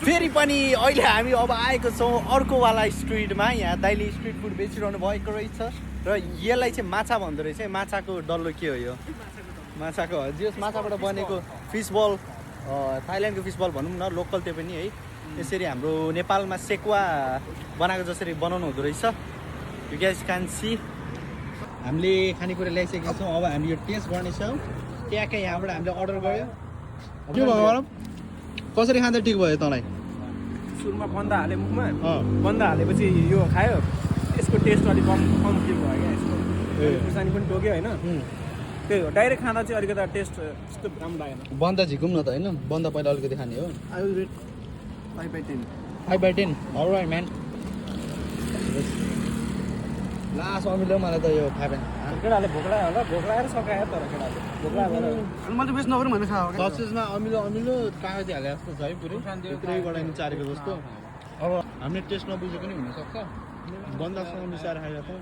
फेरि पनि अहिले हामी अब आएको छौँ अर्कोवाला स्ट्रिटमा। यहाँ दाइले स्ट्रिट फुड बेचिरहनु भएको रहेछ र यसलाई चाहिँ माछा भन्दो रहेछ है। माछाको डल्लो के हो यो? माछाको हजुर माछाबाट बनेको फिस बल, थाइल्यान्डको फिस बल भनौँ न, लोकल त्यो पनि है। यसरी हाम्रो नेपालमा सेकुवा बनाएको जसरी बनाउनु हुँदो रहेछ। You guys can see. हामीले खानेकुरा ल्याइसकेका छौँ। अब हामी यो टेस्ट गर्नेछौँ। ट्याक्कै यहाँबाट हामीले अर्डर गऱ्यो। के भयो कसरी खाँदा ठिक भयो तँलाई? सुरुमा बन्दा हाले मुखमा, बन्दा हालेपछि यो खायो, यसको टेस्ट अलिक कम फिल भयो क्या। यसको खुर्सानी पनि टोक्यो होइन, त्यही हो। डाइरेक्ट खाँदा चाहिँ अलिकति टेस्ट त्यस्तो राम्रो लागेन। बन्दा झिकौँ न त होइन, बन्दा पहिला अलिकति खाने हो। I will rate 5/10. 5/10 all right man. Last अमिलो मलाई त यो 5/10। केटाहरूले भोक लाग्यो होला, भोक लागेर सकायो तर केटाहरूले भोक लाग्यो भने मैले बेच्न नगरौँ भनेर खायो। ससेजमा अमिलो अमिलो कागती हाले जस्तो छ है, पुरै पुरै गडाइनु चारेको जस्तो। अब हामीले टेस्ट नबुझेको पनि हुनसक्छ, बन्दासँग मिसाएर खाइरहेको।